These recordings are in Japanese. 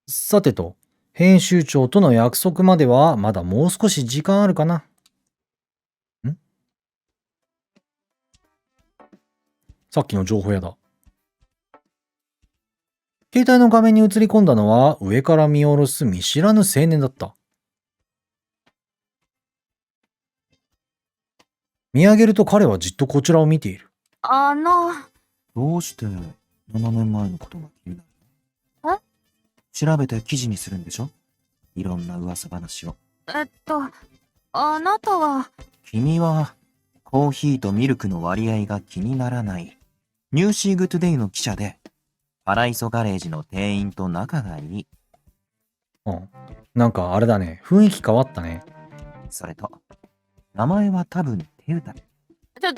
さてと、編集長との約束まではまだもう少し時間あるかな。んさっきの情報屋だ。携帯の画面に映り込んだのは上から見下ろす見知らぬ青年だった。見上げると彼はじっとこちらを見ている。どうして7年前のことが気になる？調べて記事にするんでしょ？いろんな噂話を。あなたは。君はコーヒーとミルクの割合が気にならないニューシーグトゥデイの記者で、パライソガレージの店員と仲がいい。うん。なんかあれだね。雰囲気変わったね。それと、名前は多分テウタ。ちょっ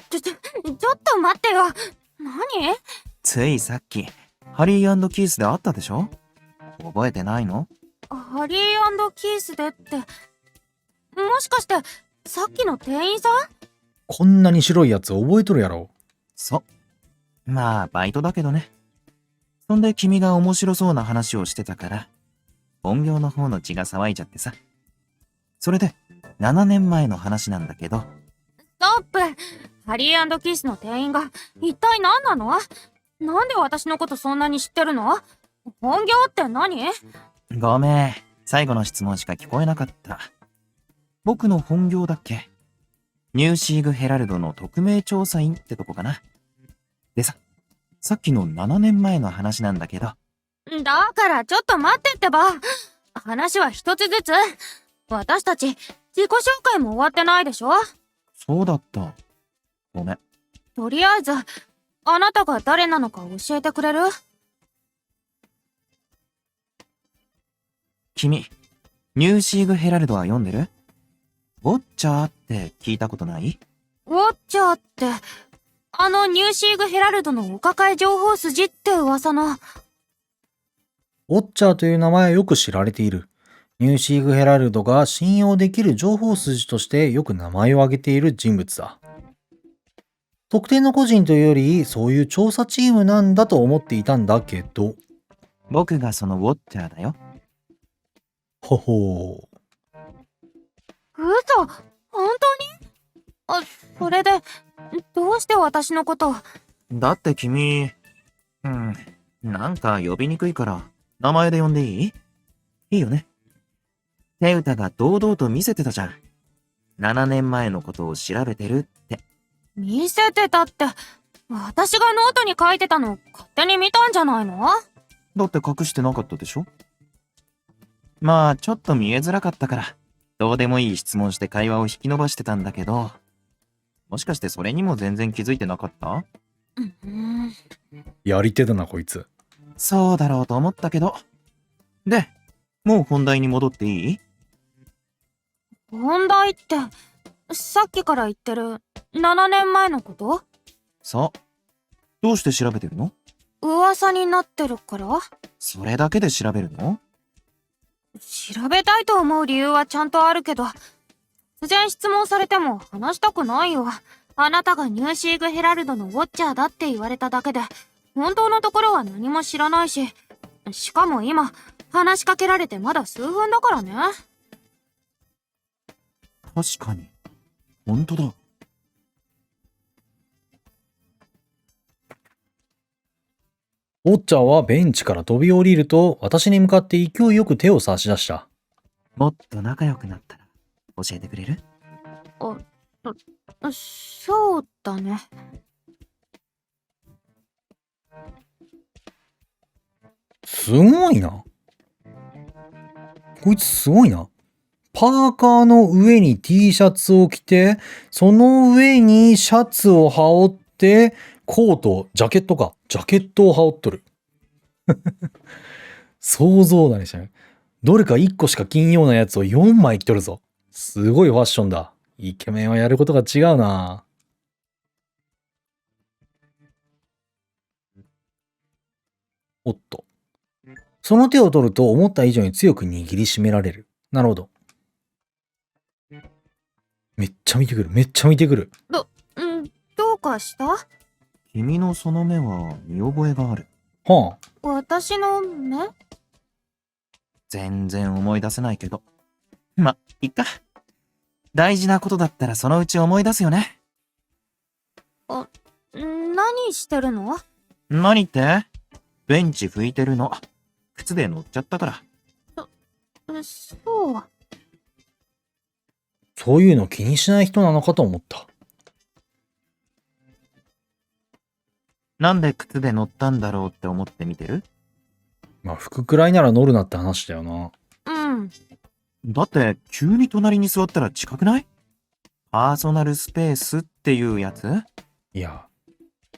と待ってよ。何？ついさっき、ハリー&キースで会ったでしょ？覚えてないの？ハリー&キースでって、もしかして、さっきの店員さん？こんなに白いやつ覚えとるやろ。そう。まあ、バイトだけどね。そんで君が面白そうな話をしてたから、本業の方の血が騒いじゃってさ。それで、7年前の話なんだけど。ストップ！ハリー&キースの店員が、一体何なの？なんで私のことそんなに知ってるの？本業って何？ごめん。最後の質問しか聞こえなかった。僕の本業だっけ？ニューシーグヘラルドの特命調査員ってとこかな。でさ、さっきの7年前の話なんだけど。だからちょっと待ってってば。話は一つずつ。私たち、自己紹介も終わってないでしょ？そうだった。ごめん。とりあえず、あなたが誰なのか教えてくれる？君、ニューシーグヘラルドは読んでる？ウォッチャーって聞いたことない？ウォッチャーって、ニューシーグヘラルドのお抱え情報筋って噂の。ウォッチャーという名前はよく知られている。ニューシーグヘラルドが信用できる情報筋としてよく名前を挙げている人物だ。特定の個人というより、そういう調査チームなんだと思っていたんだけど。僕がそのウォッチャーだよ。ほほう。嘘？本当に？それで、どうして私のこと。だって君、なんか呼びにくいから名前で呼んでいい？いいよね。テウタが堂々と見せてたじゃん。7年前のことを調べてるって。見せてたって、私がノートに書いてたの勝手に見たんじゃないの？だって隠してなかったでしょ？まあ、ちょっと見えづらかったから、どうでもいい質問して会話を引き伸ばしてたんだけど、もしかしてそれにも全然気づいてなかった？やり手だなこいつ。そうだろうと思ったけど。で、もう本題に戻っていい？本題って、さっきから言ってる7年前のこと？そう。どうして調べてるの？噂になってるから？それだけで調べるの？調べたいと思う理由はちゃんとあるけど、突然質問されても話したくないよ。あなたがニューシーグヘラルドのウォッチャーだって言われただけで、本当のところは何も知らないし、しかも今、話しかけられてまだ数分だからね。確かに。本当だ。ウォッチャーはベンチから飛び降りると、私に向かって勢いよく手を差し出した。もっと仲良くなったら教えてくれる？そうだね。すごいな。こいつすごいな。パーカーの上に T シャツを着て、その上にシャツを羽織って、コート、ジャケットか。ジャケットを羽織っとる。想像だね、どれか1個しか着んようなやつを4枚着とるぞ。すごいファッションだ。イケメンはやることが違うな。おっと。その手を取ると思った以上に強く握りしめられる。なるほど。めっちゃ見てくる。めっちゃ見てくる。どうかした？君のその目は見覚えがある。はあ。私の目？全然思い出せないけど。ま、いっか。大事なことだったらそのうち思い出すよね。何してるの？何って？ベンチ拭いてるの。靴で乗っちゃったから。そう。そういうの気にしない人なのかと思った。なんで靴で乗ったんだろうって思って見てる？まあ、服くらいなら乗るなって話だよな。うん。だって急に隣に座ったら近くない？パーソナルスペースっていうやつ？いや、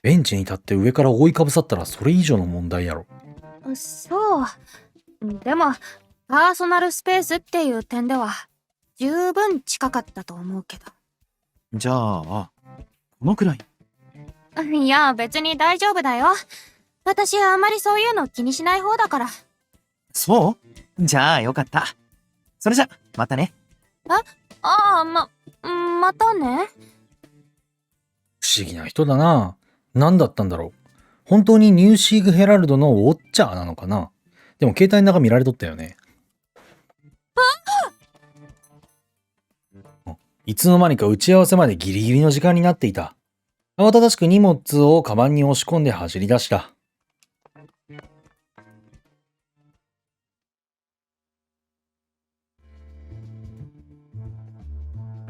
ベンチに立って上から覆いかぶさったらそれ以上の問題やろ。そう。でも、パーソナルスペースっていう点では、十分近かったと思うけど。じゃあ、このくらい。いや、別に大丈夫だよ。私あんまりそういうの気にしない方だから。そう？じゃあよかった。それじゃ、またね。またね。不思議な人だな。何だったんだろう。本当にニューシーグヘラルドのウォッチャーなのかな。でも携帯の中見られとったよね。いつの間にか打ち合わせまでギリギリの時間になっていた。慌ただしく荷物をカバンに押し込んで走り出した。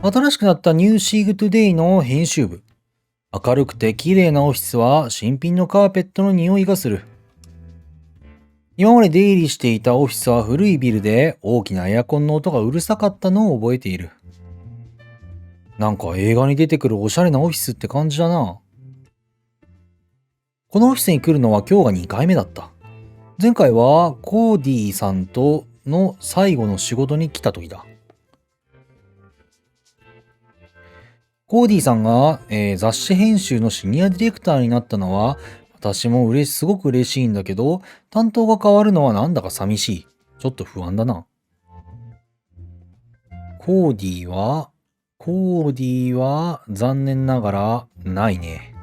新しくなったニューシーグトゥデイの編集部。明るくて綺麗なオフィスは新品のカーペットの匂いがする。今まで出入りしていたオフィスは古いビルで大きなエアコンの音がうるさかったのを覚えている。なんか映画に出てくるおしゃれなオフィスって感じだな。このオフィスに来るのは今日が2回目だった。前回はコーディさんとの最後の仕事に来た時だ。コーディさんが、雑誌編集のシニアディレクターになったのは私もすごく嬉しいんだけど、担当が変わるのはなんだか寂しい。ちょっと不安だな。コーディは残念ながらないね。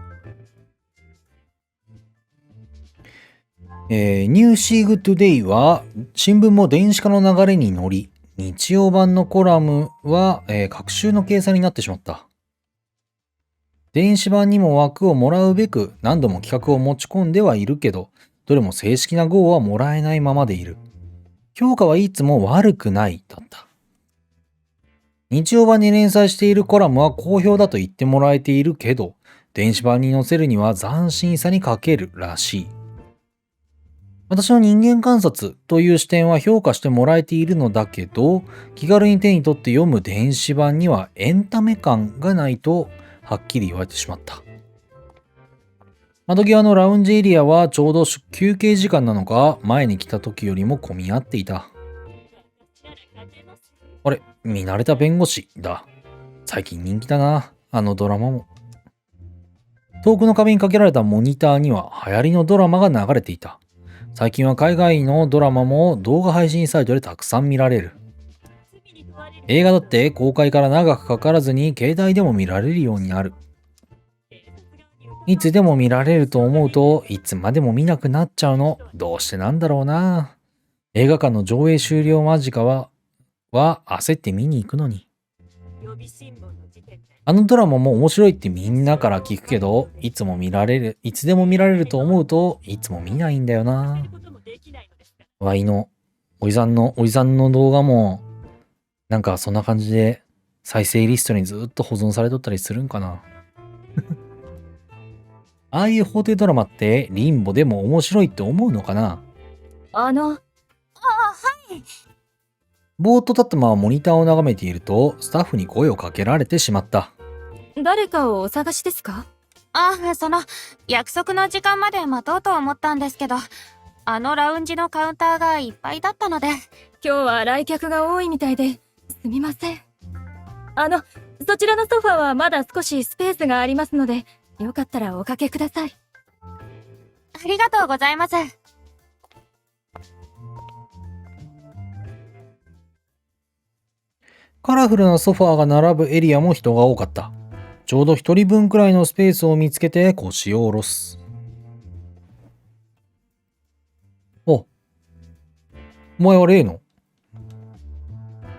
ニューシーグトゥデイは新聞も電子化の流れに乗り、日曜版のコラムは、隔週の掲載になってしまった。電子版にも枠をもらうべく何度も企画を持ち込んではいるけど、どれも正式な号はもらえないままでいる。評価はいつも悪くないだった。日曜版に連載しているコラムは好評だと言ってもらえているけど、電子版に載せるには斬新さに欠けるらしい。私の人間観察という視点は評価してもらえているのだけど、気軽に手に取って読む電子版にはエンタメ感がないとはっきり言われてしまった。窓際のラウンジエリアはちょうど休憩時間なのか、前に来た時よりも混み合っていた。あれ、見慣れた弁護士だ。最近人気だな、あのドラマも。遠くの壁にかけられたモニターには流行りのドラマが流れていた。最近は海外のドラマも動画配信サイトでたくさん見られる。映画だって公開から長くかからずに携帯でも見られるようになる。いつでも見られると思うといつまでも見なくなっちゃうの。どうしてなんだろうな。映画館の上映終了間近は焦って見に行くのに。あのドラマも面白いってみんなから聞くけど、いつでも見られると思うといつも見ないんだよな。ワイのおじさんの動画もなんかそんな感じで再生リストにずっと保存されとったりするんかな。ああいう法廷ドラマってリンボでも面白いって思うのかな。はい。ぼーっと立ったままモニターを眺めているとスタッフに声をかけられてしまった。誰かをお探しですか？約束の時間まで待とうと思ったんですけど、あのラウンジのカウンターがいっぱいだったので。今日は来客が多いみたいですみません。そちらのソファはまだ少しスペースがありますので、よかったらおかけください。ありがとうございます。カラフルなソファーが並ぶエリアも人が多かった。ちょうど一人分くらいのスペースを見つけて腰を下ろす。お前は例の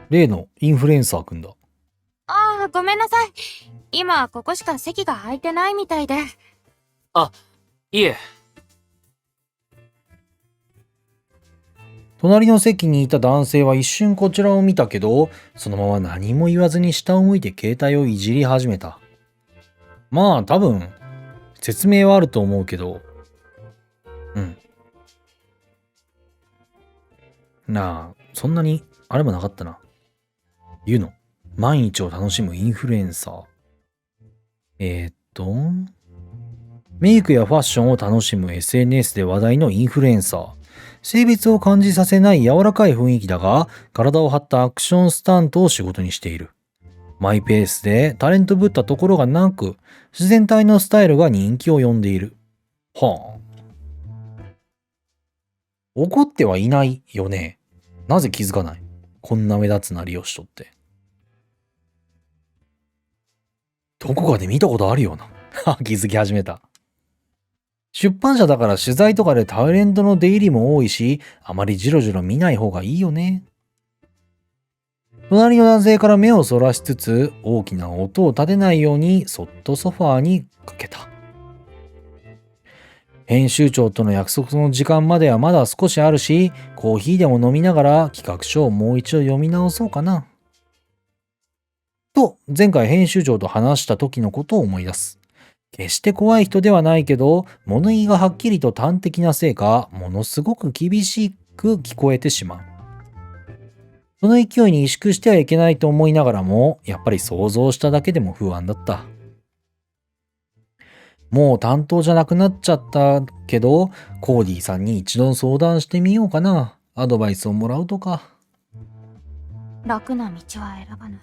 例のインフルエンサーくんだ。ああ、ごめんなさい。今、ここしか席が空いてないみたいで。いえ、隣の席にいた男性は一瞬こちらを見たけど、そのまま何も言わずに下を向いて携帯をいじり始めた。まあ多分、説明はあると思うけど、なあ、そんなにあれもなかったな。ユノ、毎日を楽しむインフルエンサー。メイクやファッションを楽しむ SNS で話題のインフルエンサー。性別を感じさせない柔らかい雰囲気だが、体を張ったアクションスタントを仕事にしている。マイペースでタレントぶったところがなく、自然体のスタイルが人気を呼んでいる。はあ。怒ってはいないよね。なぜ気づかない？こんな目立つなりをしとって。どこかで見たことあるような。気づき始めた。出版社だから取材とかでタレントの出入りも多いし、あまりジロジロ見ない方がいいよね。隣の男性から目をそらしつつ、大きな音を立てないようにそっとソファーにかけた。編集長との約束の時間まではまだ少しあるし、コーヒーでも飲みながら企画書をもう一度読み直そうかな。と、前回編集長と話した時のことを思い出す。決して怖い人ではないけど、物言いがはっきりと端的なせいか、ものすごく厳しく聞こえてしまう。その勢いに萎縮してはいけないと思いながらも、やっぱり想像しただけでも不安だった。もう担当じゃなくなっちゃったけど、コーディさんに一度相談してみようかな。アドバイスをもらうとか。楽な道は選ばない。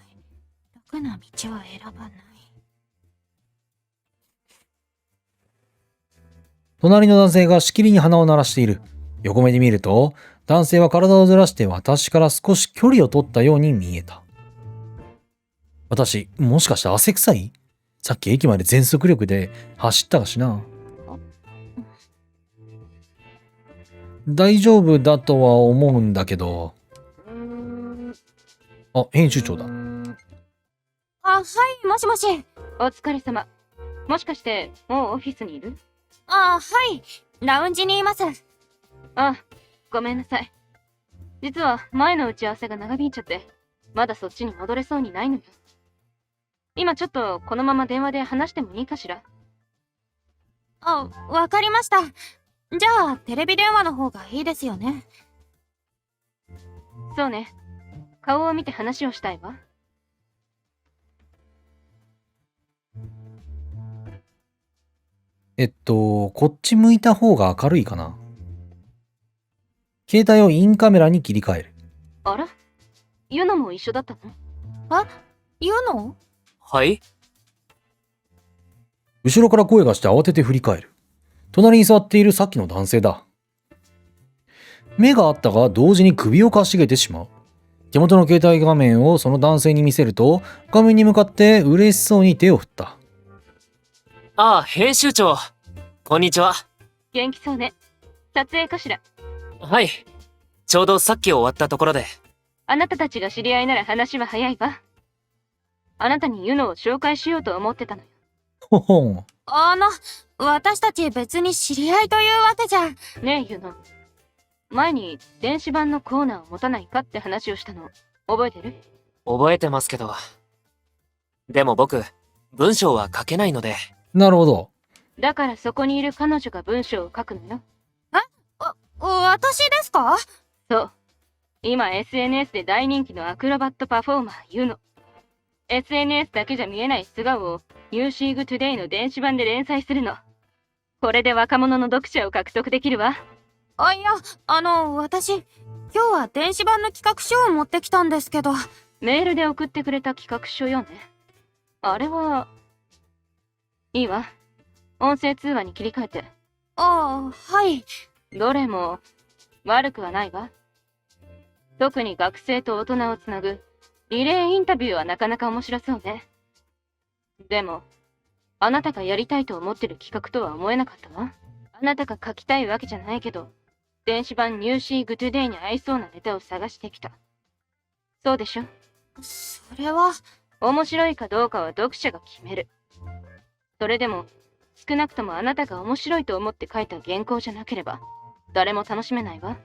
楽な道は選ばない。隣の男性がしきりに鼻を鳴らしている。横目で見ると、男性は体をずらして私から少し距離を取ったように見えた。私、もしかして汗臭い？さっき駅まで全速力で走ったかしな。大丈夫だとは思うんだけど。あ、編集長だ。はい、もしもし。お疲れ様。もしかして、もうオフィスにいる？はい。ラウンジにいます。あ、ごめんなさい。実は前の打ち合わせが長引いちゃって、まだそっちに戻れそうにないのよ。今ちょっとこのまま電話で話してもいいかしら？わかりました。じゃあ、テレビ電話の方がいいですよね。そうね。顔を見て話をしたいわ。こっち向いた方が明るいかな。携帯をインカメラに切り替える。あら？ユナも一緒だったの？言うの？はい？後ろから声がして慌てて振り返る。隣に座っているさっきの男性だ。目があったが同時に首をかしげてしまう。手元の携帯画面をその男性に見せると、画面に向かって嬉しそうに手を振った。ああ、編集長。こんにちは。元気そうね。撮影かしら？はい。ちょうどさっき終わったところで。あなたたちが知り合いなら話は早いわ。あなたにユノを紹介しようと思ってたのよ。ほほん。私たち別に知り合いというわけじゃ。ねえユノ。前に電子版のコーナーを持たないかって話をしたの。覚えてる？覚えてますけど。でも僕、文章は書けないので。なるほど。だからそこにいる彼女が文章を書くのよ。私ですか？そう。今 SNS で大人気のアクロバットパフォーマーユノ。SNS だけじゃ見えない素顔をニューシーグトゥデイの電子版で連載するの。これで若者の読者を獲得できるわ。いや、私、今日は電子版の企画書を持ってきたんですけど。メールで送ってくれた企画書よね。あれは、いいわ。音声通話に切り替えて。はい。どれも悪くはないわ。特に学生と大人をつなぐリレーインタビューはなかなか面白そうね。でも、あなたがやりたいと思ってる企画とは思えなかったわ。あなたが書きたいわけじゃないけど、電子版ニューシーグトゥデイに合いそうなネタを探してきた。そうでしょ？それは、面白いかどうかは読者が決める。それでも、少なくともあなたが面白いと思って書いた原稿じゃなければ、誰も楽しめないわ。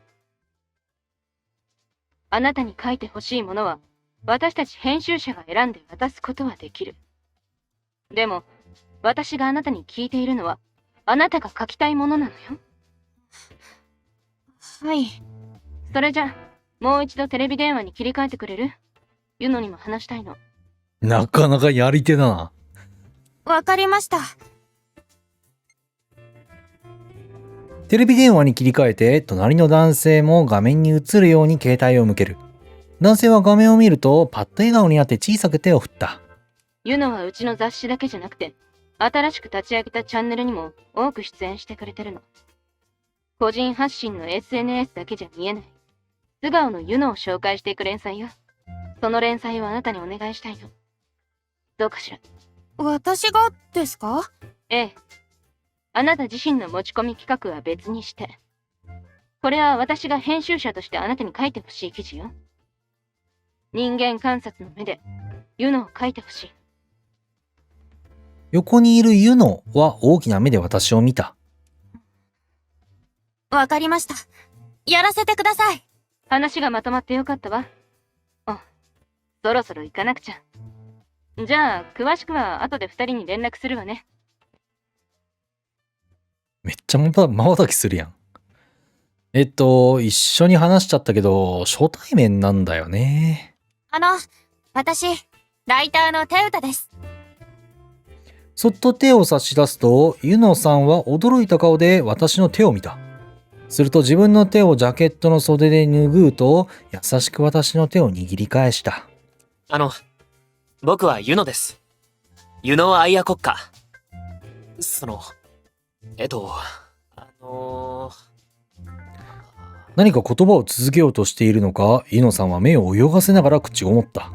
あなたに書いてほしいものは、私たち編集者が選んで渡すことはできる。でも、私があなたに聞いているのは、あなたが書きたいものなのよ。はい。それじゃ、もう一度テレビ電話に切り替えてくれる？ユノにも話したいの。なかなかやり手だな。わかりました。テレビ電話に切り替えて、隣の男性も画面に映るように携帯を向ける。男性は画面を見ると、パッと笑顔になって小さく手を振った。ユノはうちの雑誌だけじゃなくて、新しく立ち上げたチャンネルにも多く出演してくれてるの。個人発信の SNS だけじゃ見えない。素顔のユノを紹介していく連載よ。その連載をあなたにお願いしたいの。どうかしら？私がですか？ええ。あなた自身の持ち込み企画は別にして。これは私が編集者としてあなたに書いてほしい記事よ。人間観察の目で、ユノを書いてほしい。横にいるユノは大きな目で私を見た。わかりました。やらせてください。話がまとまってよかったわ。あ、そろそろ行かなくちゃ。じゃあ、詳しくは後で二人に連絡するわね。めっちゃ瞬きするやん。一緒に話しちゃったけど、初対面なんだよね。私、ライターのテウタです。そっと手を差し出すと、ユノさんは驚いた顔で私の手を見た。すると自分の手をジャケットの袖で拭うと、優しく私の手を握り返した。僕はユノです。ユノアイア国家。何か言葉を続けようとしているのか、ユノさんは目を泳がせながら口を持った。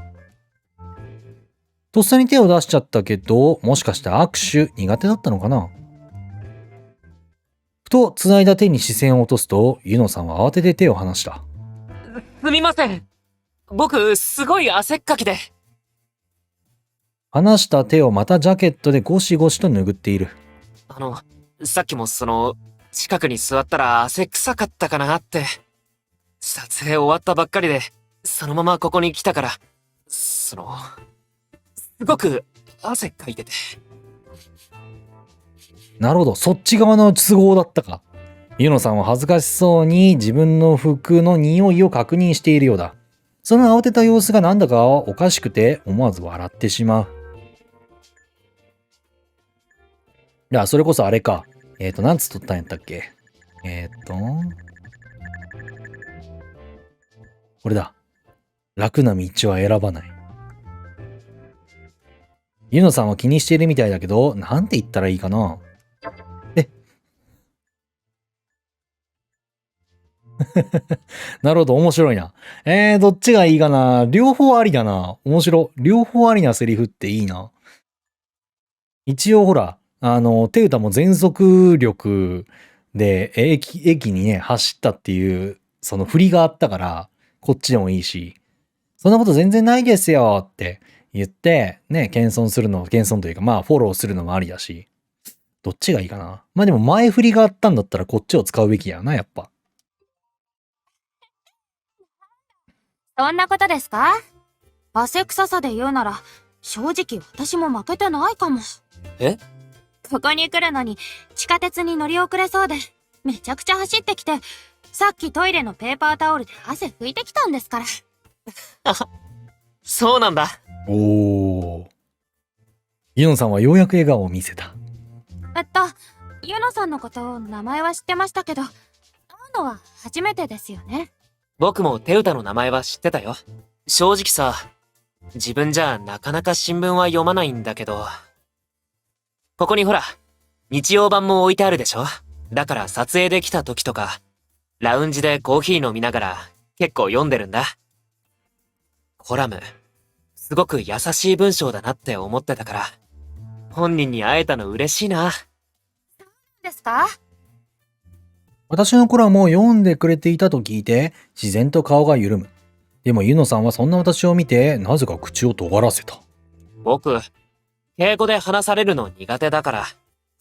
とっさに手を出しちゃったけど、もしかして握手苦手だったのかな。ふと繋いだ手に視線を落とすと、ユノさんは慌てて手を離した。すみません。僕、すごい汗っかきで。離した手をまたジャケットでゴシゴシと拭っている。さっきも近くに座ったら汗臭かったかなって。撮影終わったばっかりで、そのままここに来たから、すごく汗かいてて。なるほど、そっち側の都合だったか。ユノさんは恥ずかしそうに自分の服の匂いを確認しているようだ。その慌てた様子がなんだかおかしくて思わず笑ってしまう。いや、それこそあれか。なんつっとったんやったっけ。これだ。楽な道は選ばない。ユノさんは気にしているみたいだけど、なんて言ったらいいかな。なるほど、面白いな。どっちがいいかな。両方ありだな。面白。両方ありなセリフっていいな。一応ほら、テウタも全速力で駅にね、走ったっていう、その振りがあったから、こっちでもいいし、そんなこと全然ないですよって言って、ね、謙遜というか、まあ、フォローするのもありだし、どっちがいいかな。まあでも前振りがあったんだったらこっちを使うべきやな、やっぱ。そんなことですか？汗臭さで言うなら、正直私も負けてないかも。え？ここに来るのに地下鉄に乗り遅れそうで、めちゃくちゃ走ってきて、さっきトイレのペーパータオルで汗拭いてきたんですから。そうなんだ。おー。ユノさんはようやく笑顔を見せた。ユノさんのこと名前は知ってましたけど、会うのは初めてですよね。僕もテウタの名前は知ってたよ。正直さ、自分じゃなかなか新聞は読まないんだけど、ここにほら、日曜版も置いてあるでしょ？だから撮影できた時とか、ラウンジでコーヒー飲みながら結構読んでるんだ。コラム、すごく優しい文章だなって思ってたから、本人に会えたの嬉しいな。ですか？私のコラムを読んでくれていたと聞いて、自然と顔が緩む。でもユノさんはそんな私を見て、なぜか口を尖らせた。僕、敬語で話されるの苦手だから、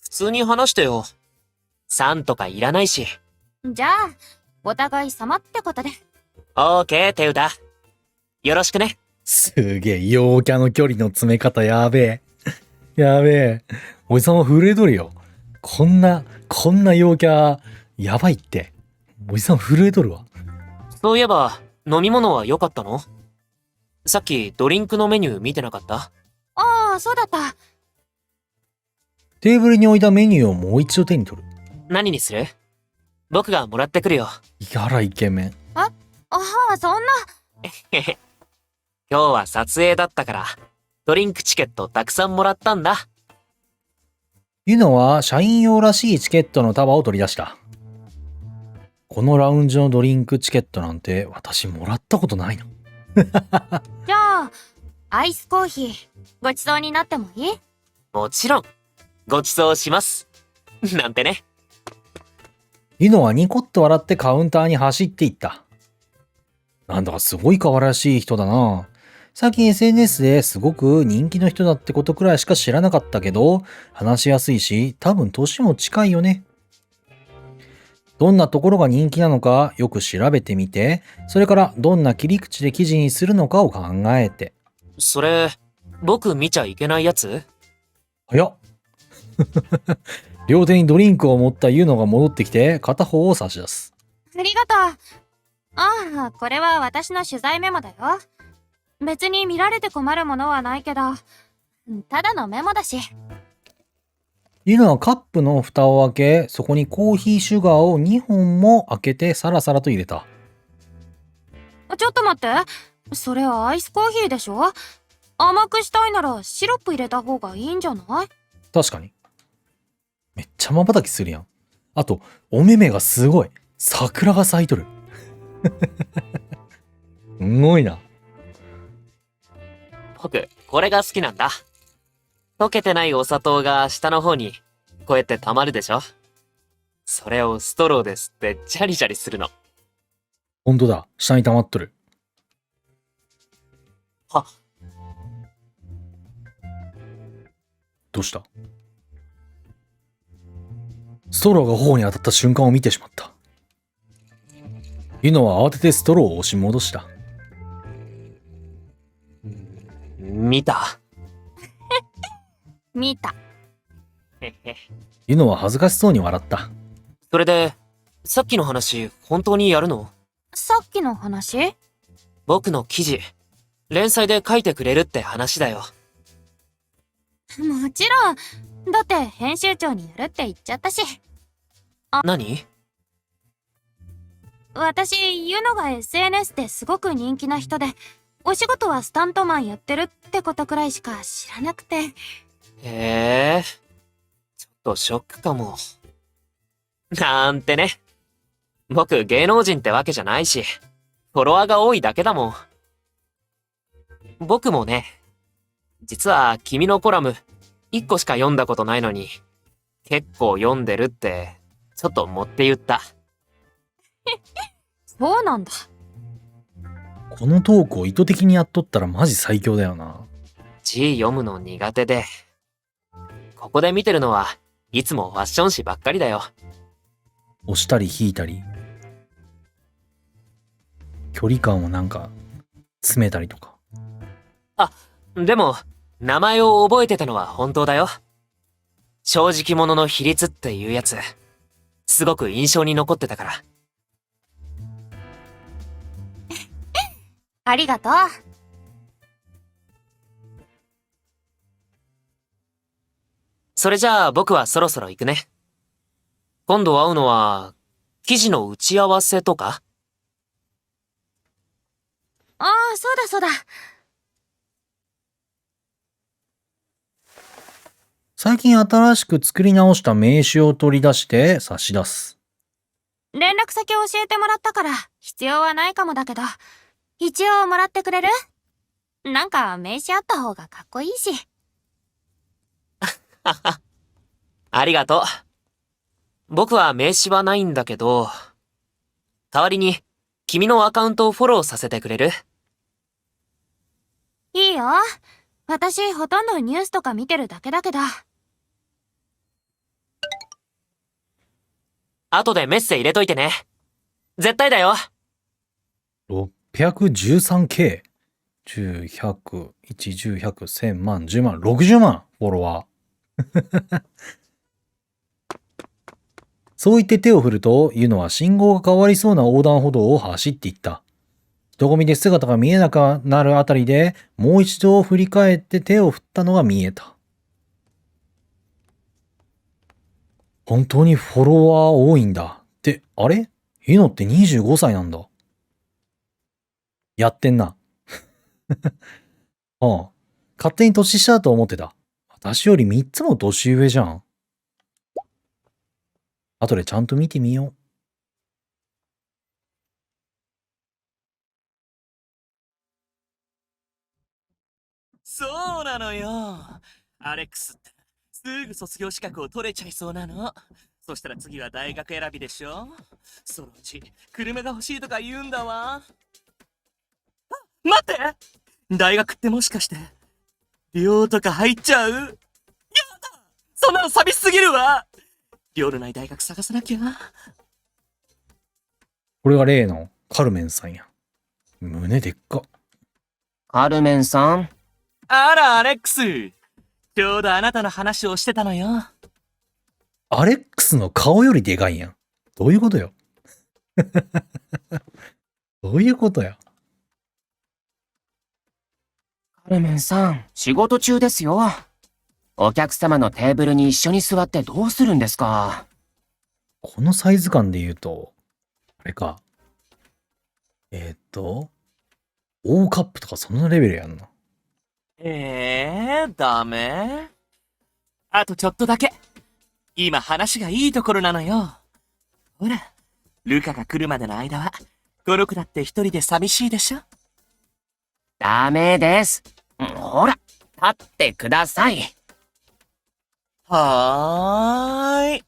普通に話してよ。さんとかいらないし。じゃあ、お互い様ってことで。オーケー、手歌。よろしくね。すげえ、陽キャの距離の詰め方やべえ。やべえ。おじさんは震えとるよ。こんな陽キャ、やばいって。おじさん震えとるわ。そういえば、飲み物は良かったの？さっきドリンクのメニュー見てなかった？ああ、そうだった。テーブルに置いたメニューをもう一度手に取る。何にする？僕がもらってくるよ。やらイケメン。ああ、そんな。へへ。今日は撮影だったから、ドリンクチケットたくさんもらったんだ。ユノは社員用らしいチケットの束を取り出した。このラウンジのドリンクチケットなんて私もらったことないの。じゃあ、アイスコーヒー、ごちそうになってもいい？もちろん、ご馳走します。なんてね。ユノはニコッと笑ってカウンターに走っていった。なんだかすごい可愛らしい人だな。最近 SNS ですごく人気の人だってことくらいしか知らなかったけど、話しやすいし、多分年も近いよね。どんなところが人気なのかよく調べてみて、それからどんな切り口で記事にするのかを考えて。それ、僕見ちゃいけないやつ？早っ。両手にドリンクを持ったユノが戻ってきて片方を差し出す。ありがとう。ああ、これは私の取材メモだよ。別に見られて困るものはないけど、ただのメモだし。ユノはカップの蓋を開け、そこにコーヒーシュガーを2本も開けてサラサラと入れた。ちょっと待って。それはアイスコーヒーでしょ？甘くしたいならシロップ入れた方がいいんじゃない？確かに。めっちゃ瞬きするやん。あと、お目目がすごい。桜が咲いとる。すごいな。僕、これが好きなんだ。溶けてないお砂糖が下の方に、こうやって溜まるでしょ？それをストローで吸ってジャリジャリするの。ほんとだ。下に溜まっとる。は、どうした？ストローが頬に当たった瞬間を見てしまった。ユノは慌ててストローを押し戻した。見た？見た。へへ。ユノは恥ずかしそうに笑った。それで、さっきの話、本当にやるの？さっきの話？僕の記事、連載で書いてくれるって話だよ。もちろん。だって編集長にやるって言っちゃったし。何？私、ユノが SNS ですごく人気な人で、お仕事はスタントマンやってるってことくらいしか知らなくて。へえ、ちょっとショックかも。なんてね。僕芸能人ってわけじゃないし、フォロワーが多いだけだもん。僕もね、実は君のコラム、1個しか読んだことないのに、結構読んでるって、ちょっと持って言った。そうなんだ。このトークを意図的にやっとったらマジ最強だよな。字読むの苦手で、ここで見てるのはいつもファッション誌ばっかりだよ。押したり引いたり。距離感をなんか、詰めたりとか。でも、名前を覚えてたのは本当だよ。正直者の比率っていうやつ、すごく印象に残ってたから。ありがとう。それじゃあ僕はそろそろ行くね。今度会うのは、記事の打ち合わせとか？ああ、そうだそうだ。最近新しく作り直した名刺を取り出して差し出す。連絡先教えてもらったから必要はないかもだけど、一応もらってくれる？なんか名刺あった方がかっこいいし。ありがとう。僕は名刺はないんだけど、代わりに君のアカウントをフォローさせてくれる？いいよ。私、ほとんどニュースとか見てるだけだけど。後でメッセ入れといてね。絶対だよ。 613K。10、100、1、10、100、1000万、10万、60万フォロワー。そう言って手を振ると、ユノは信号が変わりそうな横断歩道を走っていった。人混みで姿が見えなくなるあたりで、もう一度振り返って手を振ったのが見えた。本当にフォロワー多いんだ。って、あれ？ユノって25歳なんだ。やってんな。ああ、勝手に年下だと思ってた。私より3つも年上じゃん。後でちゃんと見てみよう。そうなのよ。アレックスってすぐ卒業資格を取れちゃいそうなの。そしたら次は大学選びでしょ。そのうち車が欲しいとか言うんだわ。あ、待って、大学ってもしかして寮とか入っちゃう？やだ、そんなの寂しすぎるわ。寮のない大学探さなきゃ。これが例のカルメンさんや。胸でっか。カルメンさん。あら、アレックス。ちょうどあなたの話をしてたのよ。アレックスの顔よりでかいやん。どういうことよ。どういうことや。カルメンさん、仕事中ですよ。お客様のテーブルに一緒に座ってどうするんですか。このサイズ感で言うと、あれか。大カップとかそんなレベルやんな。ダメ？あとちょっとだけ。今話がいいところなのよ。ほら、ルカが来るまでの間は、この子だって一人で寂しいでしょ？ダメです。ほら、立ってください。はーい。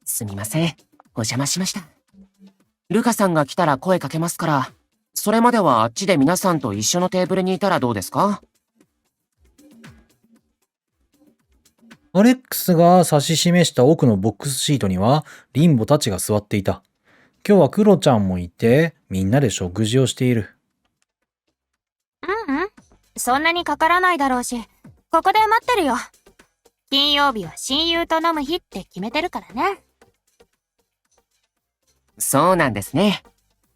すみません。お邪魔しました。ルカさんが来たら声かけますから、それまではあっちで皆さんと一緒のテーブルにいたらどうですか？アレックスが指し示した奥のボックスシートにはリンボたちが座っていた。今日はクロちゃんもいて、みんなで食事をしている。うんうん。そんなにかからないだろうし、ここで待ってるよ。金曜日は親友と飲む日って決めてるからね。そうなんですね。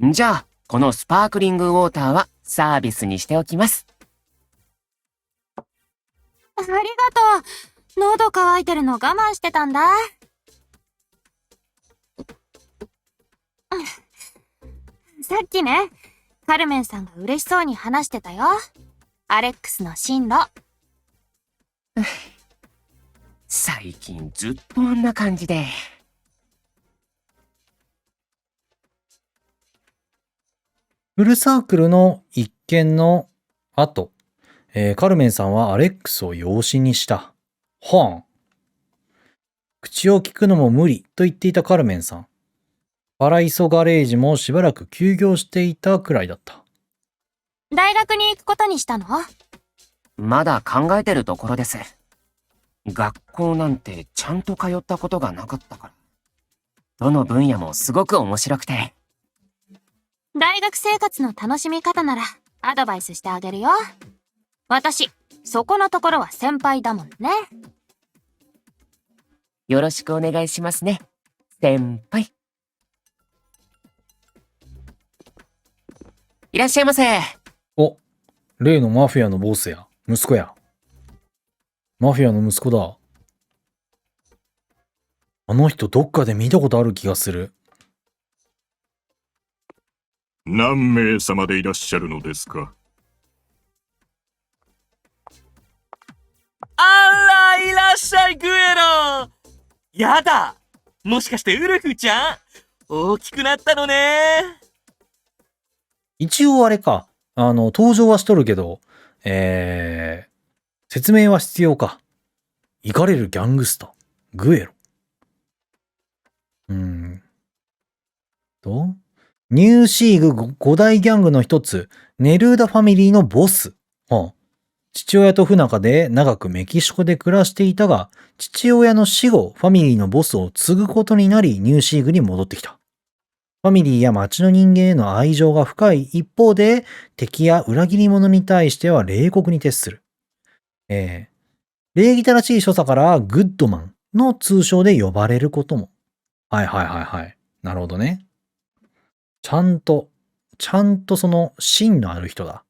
じゃあ、このスパークリングウォーターはサービスにしておきます。ありがとう。喉乾いてるの我慢してたんだ。さっきね、カルメンさんが嬉しそうに話してたよ。アレックスの進路。最近ずっとあんな感じで。フルサークルの一件の後、カルメンさんはアレックスを養子にした。はん。口を聞くのも無理と言っていたカルメンさん。パライソガレージもしばらく休業していたくらいだった。大学に行くことにしたの？まだ考えてるところです。学校なんてちゃんと通ったことがなかったから。どの分野もすごく面白くて。大学生活の楽しみ方ならアドバイスしてあげるよ。私、そこのところは先輩だもんね。よろしくお願いしますね、先輩。いらっしゃいませ。お、例のマフィアのボスや、息子や。マフィアの息子だ。あの人どっかで見たことある気がする。何名様でいらっしゃるのですか？あら、いらっしゃい、グエロ。やだ、もしかしてウルフちゃん？大きくなったのね。一応あれか。登場はしとるけど、説明は必要か。イカれるギャングスター、グエロ。ニューシーグ5大ギャングの一つ、ネルーダファミリーのボス。父親と不仲で長くメキシコで暮らしていたが、父親の死後、ファミリーのボスを継ぐことになり、ニューシーグに戻ってきた。ファミリーや町の人間への愛情が深い一方で、敵や裏切り者に対しては冷酷に徹する。礼儀正しい所作からグッドマンの通称で呼ばれることも。はい。なるほどね。ちゃんとその芯のある人だ。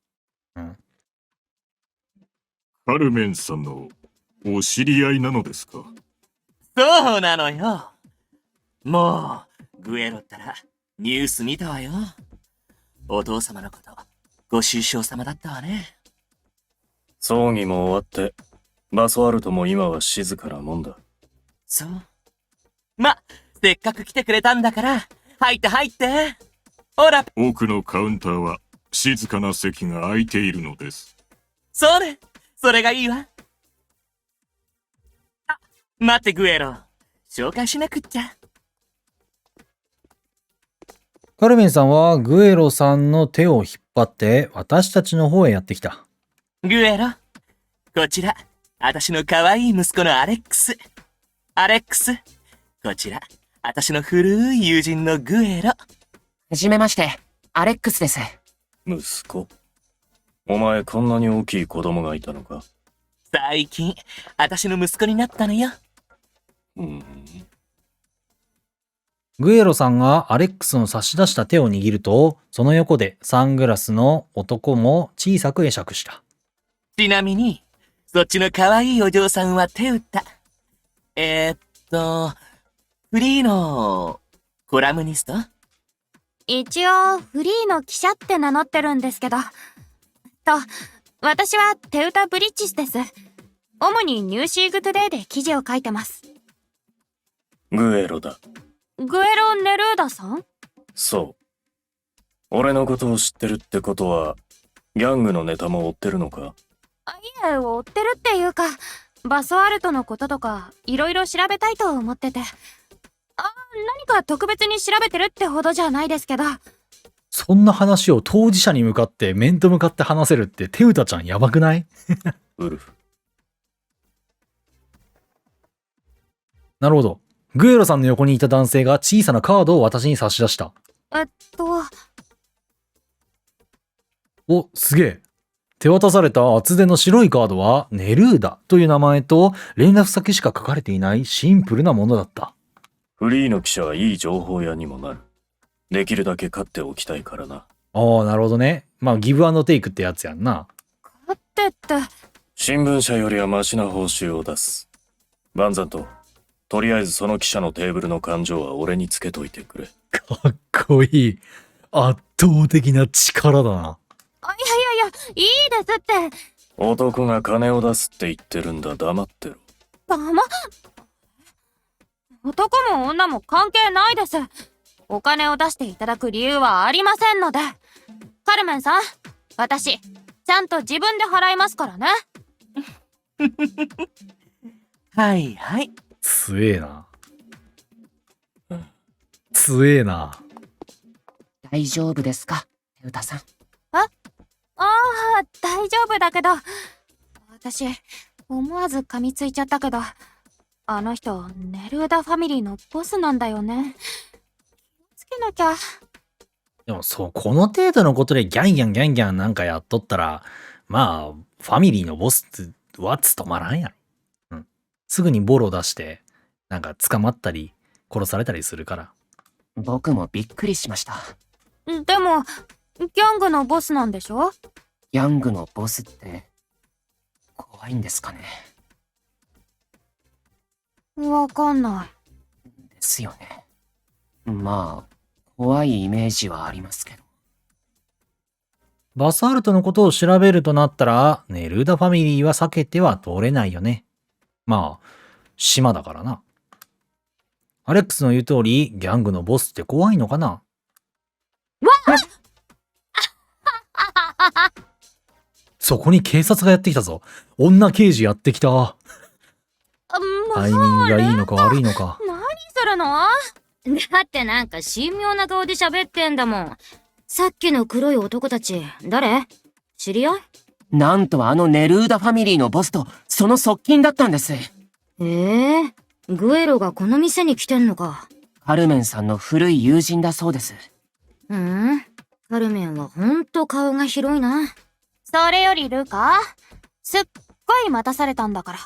カルメンさんのお知り合いなのですか？そうなのよ。もう、グエロったらニュース見たわよ。お父様のこと、ご愁傷様だったわね。葬儀も終わって、バソアルトも今は静かなもんだ。そう。ま、せっかく来てくれたんだから、入って。ほら、奥のカウンターは静かな席が空いているのです。そうね。それがいいわ。あ、待ってグエロ。紹介しなくっちゃ。カルメンさんはグエロさんの手を引っ張って私たちの方へやってきた。グエロ。こちら、私の可愛い息子のアレックス。こちら、私の古い友人のグエロ。はじめまして、アレックスです。息子。お前こんなに大きい子供がいたのか？最近、私の息子になったのよ。グエロさんがアレックスの差し出した手を握ると、その横でサングラスの男も小さく会釈した。ちなみに、そっちの可愛いお嬢さんは手打った。フリーのコラムニスト？一応、フリーの記者って名乗ってるんですけど。私はテウタ・ブリッジスです。主にニューシーグトゥデイで記事を書いてます。グエロだ。グエロ・ネルーダさん？そう。俺のことを知ってるってことは、ギャングのネタも追ってるのか？いえ、追ってるっていうか、バソアルトのこととか、いろいろ調べたいと思ってて。何か特別に調べてるってほどじゃないですけど。そんな話を当事者に向かって面と向かって話せるってテウタちゃんやばくない？ウルフ。なるほど。グエロさんの横にいた男性が小さなカードを私に差し出した。お、すげえ。手渡された厚手の白いカードはネルーダという名前と連絡先しか書かれていないシンプルなものだった。フリーの記者はいい情報屋にもなる。できるだけ勝っておきたいからな。なるほどね。まあギブアンドテイクってやつやんな。勝ってって。新聞社よりはマシな報酬を出す。バンザンと、とりあえずその記者のテーブルの勘定は俺につけといてくれ。かっこいい。圧倒的な力だな。いいですって。男が金を出すって言ってるんだ。黙ってろ。男も女も関係ないです。お金を出していただく理由はありませんので。カルメンさん、私、ちゃんと自分で払いますからね。はい。強えな。強えな。大丈夫ですか、テウタさん。大丈夫だけど。私、思わず噛みついちゃったけど、あの人、ネルーダファミリーのボスなんだよね。気をつけなきゃ。でもそう、この程度のことでギャンギャンなんかやっとったら、まあ、ファミリーのボスは務まらんやろ。すぐにボロ出して、なんか捕まったり、殺されたりするから。僕もびっくりしました。でも、ギャングのボスなんでしょ？ギャングのボスって、怖いんですかね。わかんない。ですよね。まあ、怖いイメージはありますけど。バサールトのことを調べるとなったら、ネルーダファミリーは避けては通れないよね。まあ、島だからな。アレックスの言う通り、ギャングのボスって怖いのかな？そこに警察がやってきたぞ。女刑事やってきた。タイミングがいいのか悪いのか。何するの？だってなんか神妙な顔で喋ってんだもん。さっきの黒い男たち、誰？知り合い？なんとあのネルーダファミリーのボスとその側近だったんです。グエロがこの店に来てんのか。カルメンさんの古い友人だそうです。カルメンはほんと顔が広いな。それよりルカ、すっごい待たされたんだから。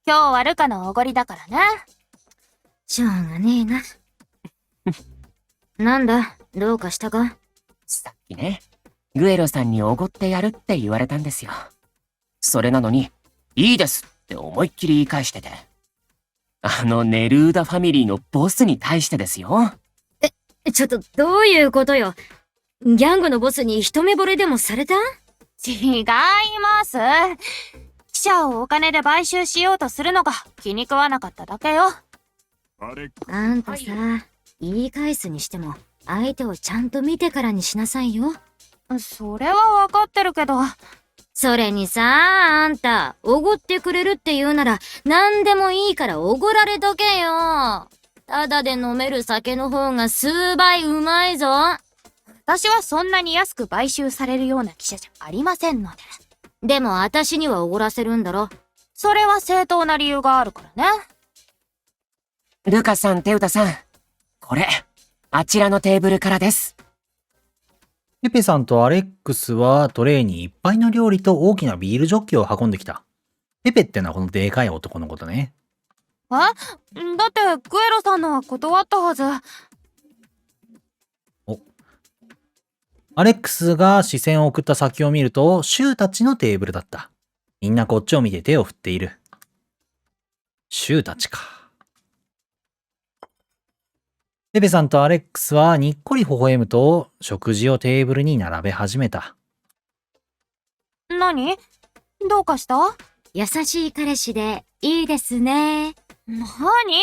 今日はルカのおごりだからね。しょうがねえな。なんだ、どうかしたか？さっきね、グエロさんにおごってやるって言われたんですよ。それなのに、いいですって思いっきり言い返してて。あのネルーダファミリーのボスに対してですよ。ちょっとどういうことよ。ギャングのボスに一目惚れでもされた？違います。記者をお金で買収しようとするのが気に食わなかっただけよ。あんたさ、言い返すにしても相手をちゃんと見てからにしなさいよ。それはわかってるけど。それにさ、あんた、おごってくれるって言うなら何でもいいからおごられとけよ。ただで飲める酒の方が数倍うまいぞ。私はそんなに安く買収されるような記者じゃありませんので。でも私にはおごらせるんだろ。それは正当な理由があるからね。ルカさん、テウタさん。これ、あちらのテーブルからです。ペペさんとアレックスはトレイにいっぱいの料理と大きなビールジョッキを運んできた。ペペってのはこのでかい男のことね。だってグエロさんのは断ったはず。アレックスが視線を送った先を見ると、シュウたちのテーブルだった。みんなこっちを見て手を振っている。シュウたちか。ペペさんとアレックスはにっこり微笑むと、食事をテーブルに並べ始めた。何？どうかした？優しい彼氏でいいですね。何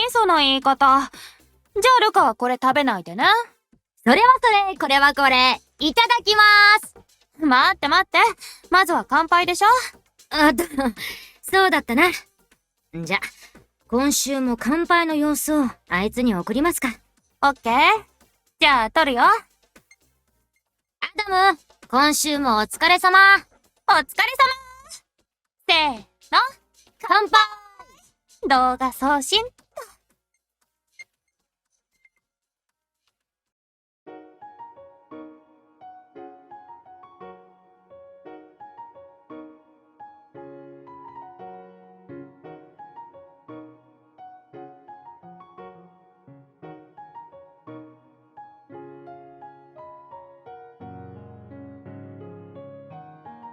その言い方。じゃあルカはこれ食べないでね。それはそれ、これはこれ。いただきまーす。待って待って。まずは乾杯でしょ？そうだったな。じゃ、今週も乾杯の様子をあいつに送りますか。オッケー。じゃあ撮るよ。アダム、今週もお疲れ様。お疲れ様。せーの。乾杯。動画送信。